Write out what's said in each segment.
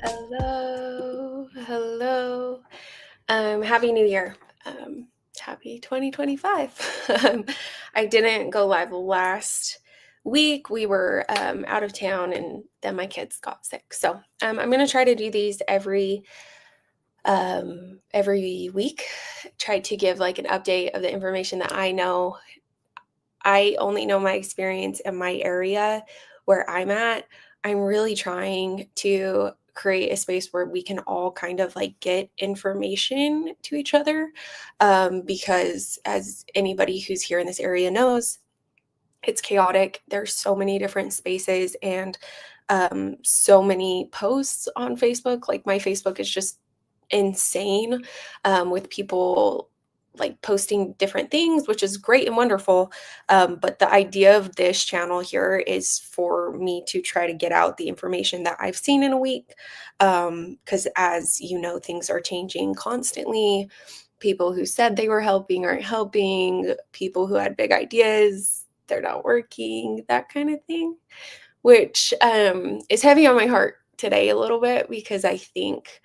Hello, hello. Happy New Year. Um, Happy 2025. I didn't go live last week. We were out of town, and then my kids got sick. So I'm going to try to do these every week. Try to give like an update of the information that I know. I only know my experience in my area where I'm at. I'm really trying to create a space where we can all kind of like get information to each other. Because as anybody who's here in this area knows, it's chaotic. There's so many different spaces and so many posts on Facebook. Like my Facebook is just insane, with people like posting different things, which is great and wonderful. But the idea of this channel here is for me to try to get out the information that I've seen in a week. Because as you know, things are changing constantly. People who said they were helping aren't helping. People who had big ideas, they're not working, that kind of thing, which is heavy on my heart today a little bit because I think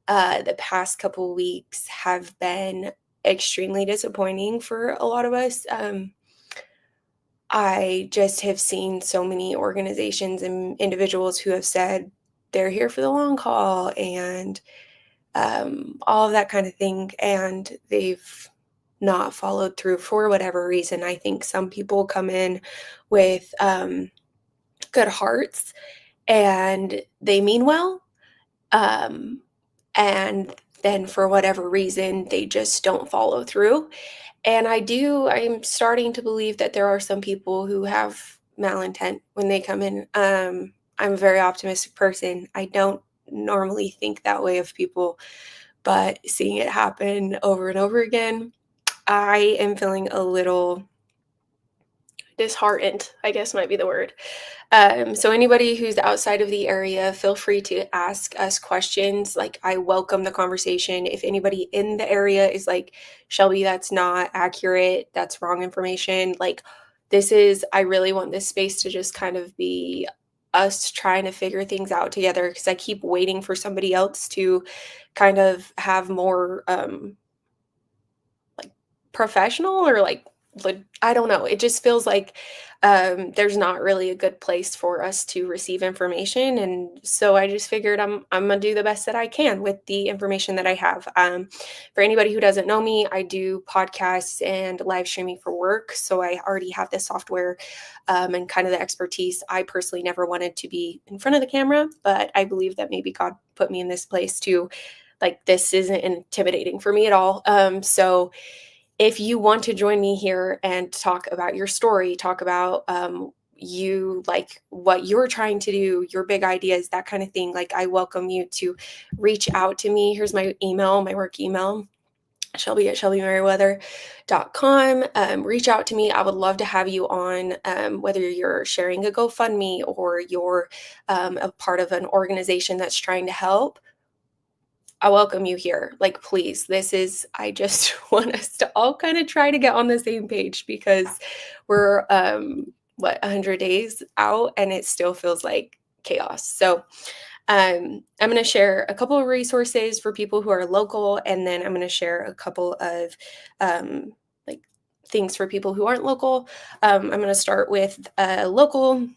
the past couple weeks have been extremely disappointing for a lot of us. I just have seen so many organizations and individuals who have said they're here for the long haul and all of that kind of thing, and they've not followed through for whatever reason. I think some people come in with good hearts and they mean well. And then for whatever reason, they just don't follow through. And I'm starting to believe that there are some people who have malintent when they come in. I'm a very optimistic person. I don't normally think that way of people, but seeing it happen over and over again, I am feeling a little disheartened, I guess might be the word. So anybody who's outside of the area, feel free to ask us questions. Like, I welcome the conversation. If anybody in the area is like, Shelby, that's not accurate, that's wrong information. Like, I really want this space to just kind of be us trying to figure things out together, because I keep waiting for somebody else to kind of have more like professional or like I don't know. It just feels like there's not really a good place for us to receive information, and so I just figured I'm gonna do the best that I can with the information that I have. For anybody who doesn't know me, I do podcasts and live streaming for work, so I already have the software and kind of the expertise. I personally never wanted to be in front of the camera, but I believe that maybe God put me in this place to like this isn't intimidating for me at all. So if you want to join me here and talk about your story, talk about you like what you're trying to do, your big ideas, that kind of thing, like I welcome you to reach out to me. Here's my email, my work email, shelby@shelbymerriweather.com. Reach out to me. I would love to have you on, whether you're sharing a GoFundMe or you're a part of an organization that's trying to help. I welcome you here. Like, please, I just want us to all kind of try to get on the same page because we're, 100 days out and it still feels like chaos. So, I'm going to share a couple of resources for people who are local, and then I'm going to share a couple of, like things for people who aren't local. I'm going to start with local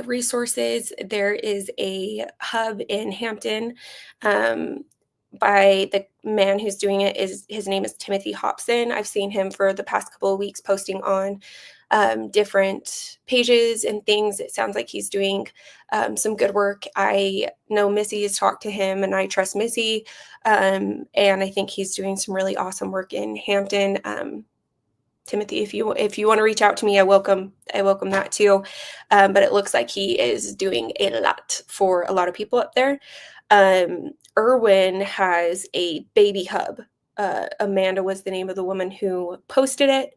resources. There is a hub in Hampton, by the man who's doing it. Is his name is Timothy Hobson. I've seen him for the past couple of weeks posting on different pages and things. It sounds like he's doing some good work. I know Missy has talked to him, and I trust Missy, and I think he's doing some really awesome work in Hampton. Timothy, if you want to reach out to me, I welcome that too. But it looks like he is doing a lot for a lot of people up there. Irwin has a baby hub. Amanda was the name of the woman who posted it.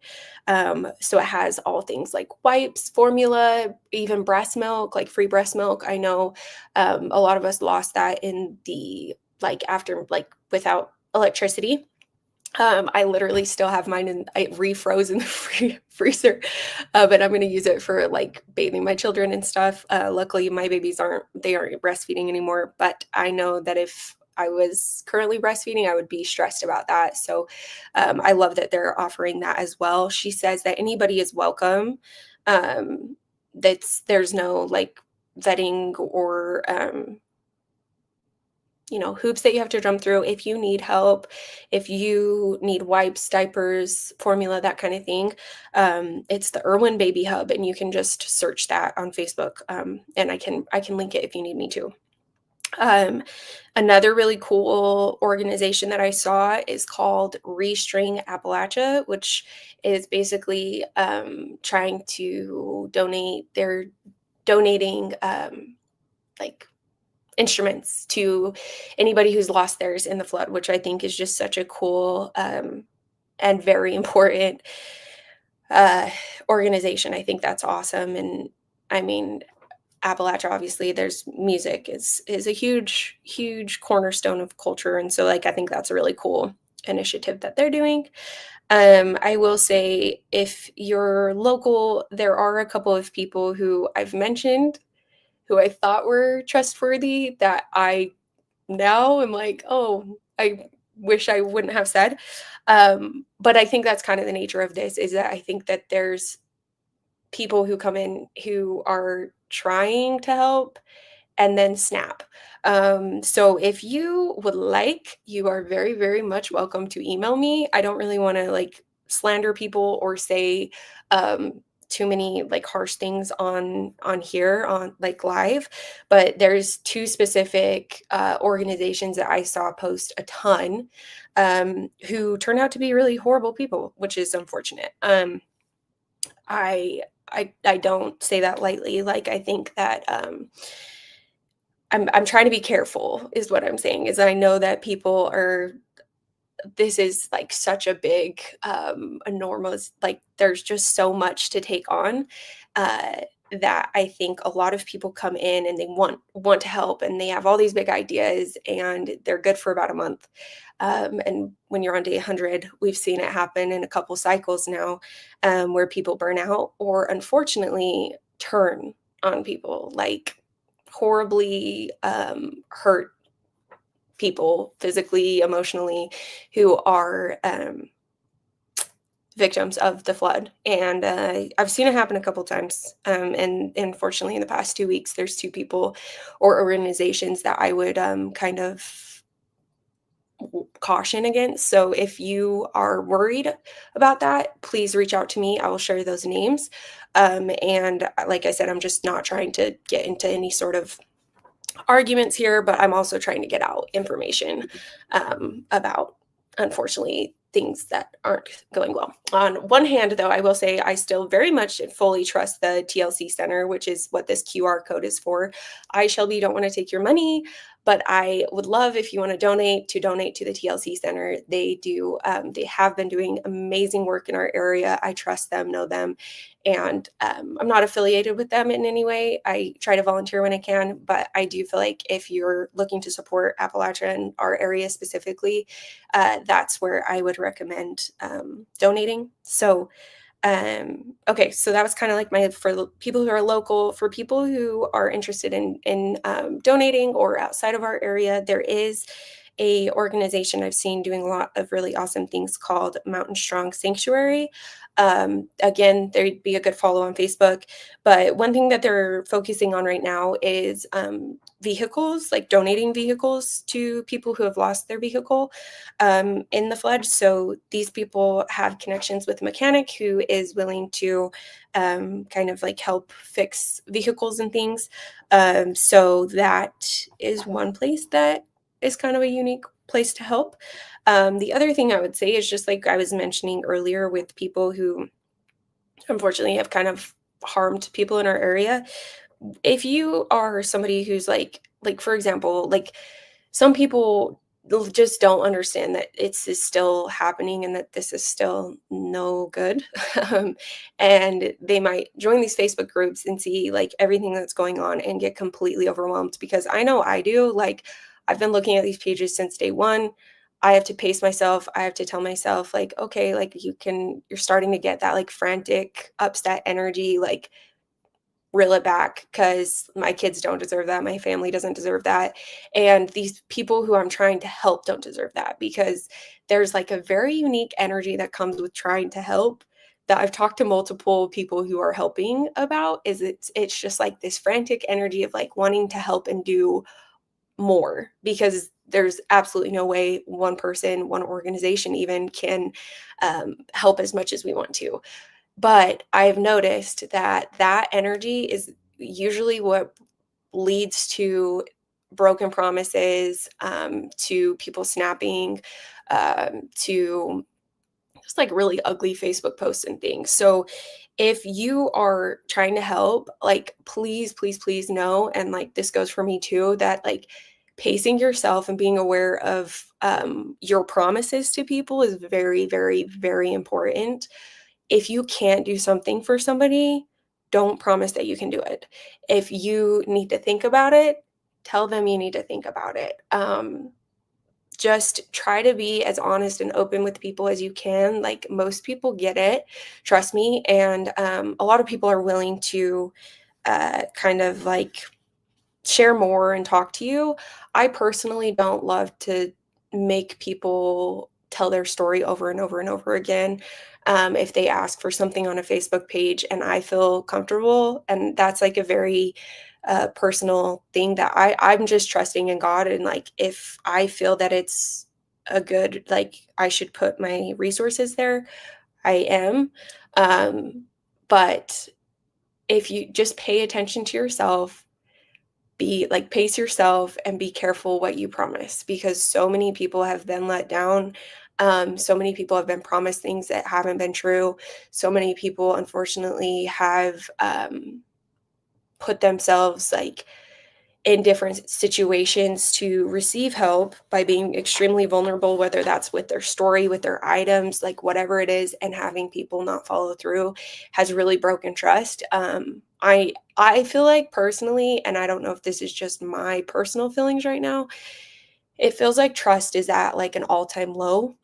So it has all things like wipes, formula, even breast milk, like free breast milk. I know a lot of us lost that in the like after like without electricity. I literally still have mine and it refroze in the freezer, but I'm gonna use it for, like, bathing my children and stuff. Luckily, my babies aren't breastfeeding anymore, but I know that if I was currently breastfeeding, I would be stressed about that, so, I love that they're offering that as well. She says that anybody is welcome, there's no, like, vetting or, hoops that you have to jump through. If you need help, if you need wipes, diapers, formula, that kind of thing, it's the Irwin Baby Hub, and you can just search that on Facebook, and I can link it if you need me to. Um, Another really cool organization that I saw is called Restring Appalachia, which is basically trying to donate. They're donating like instruments to anybody who's lost theirs in the flood, which I think is just such a cool and very important uh, organization. I think that's awesome. And I mean, Appalachia, obviously, there's music is a huge cornerstone of culture, and so like I think that's a really cool initiative that they're doing. I will say if you're local, there are a couple of people who I've mentioned who I thought were trustworthy that I now am like, "Oh, I wish I wouldn't have said." But I think that's kind of the nature of this is that I think that there's people who come in who are trying to help and then snap. So if you would like, you are very, very much welcome to email me. I don't really want to like slander people or say too many like harsh things on here on like live, but there's two specific organizations that I saw post a ton who turned out to be really horrible people, which is unfortunate. I don't say that lightly. Like I think that I'm trying to be careful is what I'm saying, is I know that people are this is like such a big enormous like there's just so much to take on uh that I think a lot of people come in and they want to help and they have all these big ideas and they're good for about a month. And when you're on day 100, we've seen it happen in a couple cycles now, where people burn out or unfortunately turn on people like horribly hurt people physically, emotionally, who are victims of the flood. And I've seen it happen a couple times. And unfortunately, in the past 2 weeks, there's two people or organizations that I would kind of caution against. So if you are worried about that, please reach out to me. I will share those names. And like I said, I'm just not trying to get into any sort of arguments here, but I'm also trying to get out information about, unfortunately, things that aren't going well. On one hand, though, I will say I still very much and fully trust the TLC Center, which is what this QR code is for. I, Shelby, don't want to take your money, but I would love if you want to donate to the TLC Center. They have been doing amazing work in our area. I trust them, know them, and I'm not affiliated with them in any way. I try to volunteer when I can, but I do feel like if you're looking to support Appalachia and our area specifically, that's where I would recommend donating. So, okay, so that was kind of like my for people who are local. For people who are interested in donating or outside of our area, there is a organization I've seen doing a lot of really awesome things called Mountain Strong Sanctuary. Again, there'd be a good follow on Facebook. But one thing that they're focusing on right now is vehicles, like donating vehicles to people who have lost their vehicle in the flood. So these people have connections with a mechanic who is willing to kind of like help fix vehicles and things. So that is one place that is kind of a unique place to help. The other thing I would say is just like I was mentioning earlier with people who unfortunately have kind of harmed people in our area. If you are somebody who's like for example, like some people just don't understand that it's is still happening and that this is still no good. um, and they might join these Facebook groups and see like everything that's going on and get completely overwhelmed because I know I do. Like I've been looking at these pages since day one. I have to pace myself. I have to tell myself, like, okay, like you're starting to get that like frantic, upset energy, like reel it back because my kids don't deserve that. My family doesn't deserve that. And these people who I'm trying to help don't deserve that because there's like a very unique energy that comes with trying to help that I've talked to multiple people who are helping about is it's just like this frantic energy of like wanting to help and do more because there's absolutely no way one person, one organization even can help as much as we want to. But I've noticed that that energy is usually what leads to broken promises, to people snapping, to just like really ugly Facebook posts and things. So if you are trying to help, like please, please, please know, and like this goes for me too, that like pacing yourself and being aware of your promises to people is very, very, very important. If you can't do something for somebody, don't promise that you can do it. If you need to think about it, tell them you need to think about it. Just try to be as honest and open with people as you can. Like most people get it, trust me. And a lot of people are willing to kind of like share more and talk to you. I personally don't love to make people tell their story over and over and over again. If they ask for something on a Facebook page and I feel comfortable, and that's like a very personal thing that I'm just trusting in God. And like, if I feel that it's a good, like, I should put my resources there, I am. Um, but if you just pay attention to yourself, be like pace yourself and be careful what you promise because so many people have been let down. So many people have been promised things that haven't been true. So many people unfortunately have put themselves like in different situations to receive help by being extremely vulnerable, whether that's with their story, with their items, like whatever it is, and having people not follow through has really broken trust. I feel like personally, and I don't know if this is just my personal feelings right now, it feels like trust is at like an all-time low.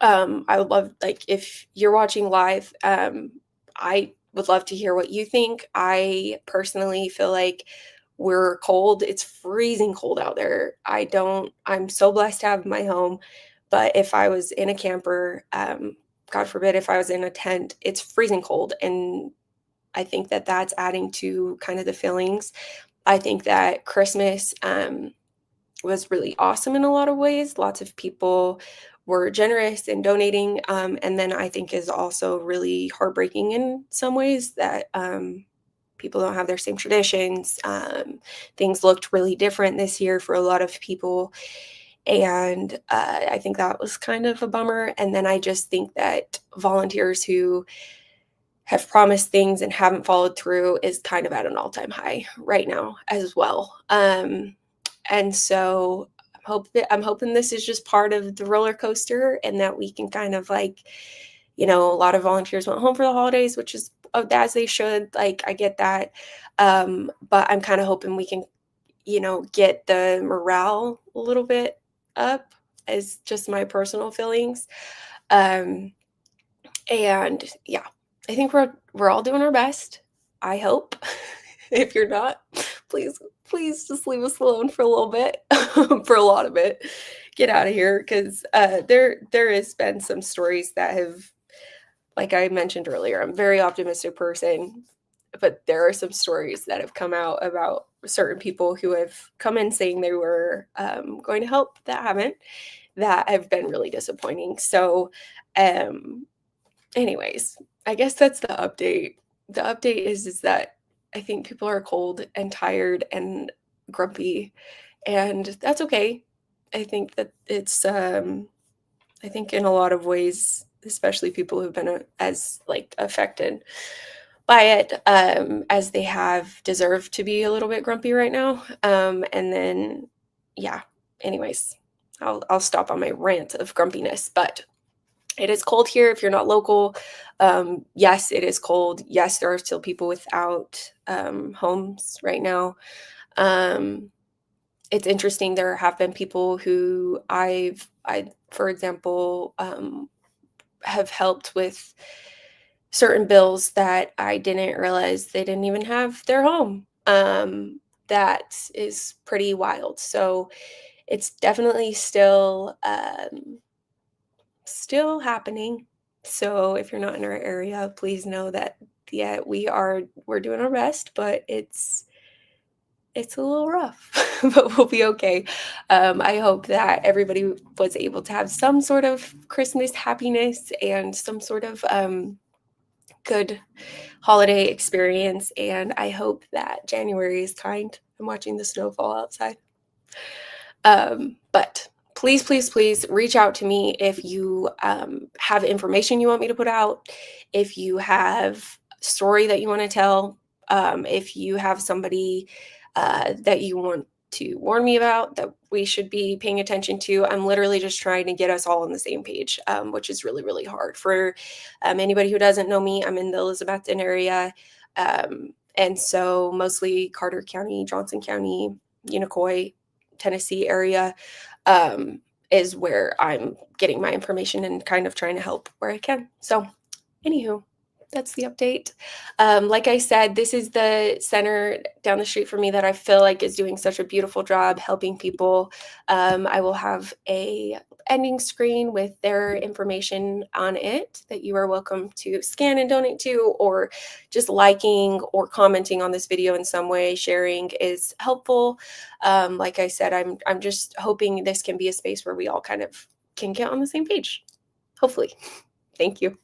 I would love, like, if you're watching live, I would love to hear what you think. I personally feel like we're cold. It's freezing cold out there. I'm so blessed to have my home, but if I was in a camper, God forbid, if I was in a tent, it's freezing cold. And I think that that's adding to kind of the feelings. I think that Christmas, was really awesome in a lot of ways. Lots of people were generous in donating. And then I think is also really heartbreaking in some ways that people don't have their same traditions. Things looked really different this year for a lot of people. And I think that was kind of a bummer. And then I just think that volunteers who have promised things and haven't followed through is kind of at an all-time high right now as well. And so I'm hoping this is just part of the roller coaster and that we can kind of like, a lot of volunteers went home for the holidays, which is as they should. Like I get that. But I'm kind of hoping we can, get the morale a little bit up as just my personal feelings. Um, and yeah, I think we're all doing our best. I hope. If you're not, please, please just leave us alone for a little bit, for a lot of it. Get out of here because there has been some stories that have, like I mentioned earlier, I'm a very optimistic person, but there are some stories that have come out about certain people who have come in saying they were going to help that have been really disappointing. So, um, anyways, I guess that's the update. The update is that I think people are cold and tired and grumpy, and that's okay. I think that it's I think in a lot of ways, especially people who've been as like affected by it as they have deserved to be a little bit grumpy right now. And then yeah, anyways, I'll stop on my rant of grumpiness, but it is cold here if you're not local. Yes, it is cold. Yes, there are still people without homes right now. Um, it's interesting. There have been people who I've I, for example, have helped with certain bills that I didn't realize they didn't even have their home. That is pretty wild. So it's definitely still happening. So if you're not in our area, please know that yeah, we're doing our best, but it's a little rough, but we'll be okay. I hope that everybody was able to have some sort of Christmas happiness and some sort of good holiday experience. And I hope that January is kind. I'm watching the snowfall outside. But please, please, please reach out to me if you have information you want me to put out, if you have a story that you want to tell, if you have somebody that you want to warn me about that we should be paying attention to. I'm literally just trying to get us all on the same page, which is really, really hard. For anybody who doesn't know me, I'm in the Elizabethton area. And so mostly Carter County, Johnson County, Unicoi, Tennessee area is where I'm getting my information and kind of trying to help where I can. So, anywho, that's the update. Like I said, this is the center down the street from me that I feel like is doing such a beautiful job helping people. I will have a ending screen with their information on it that you are welcome to scan and donate to, or just liking or commenting on this video in some way. Sharing is helpful. Like I said, I'm just hoping this can be a space where we all kind of can get on the same page. Hopefully. Thank you.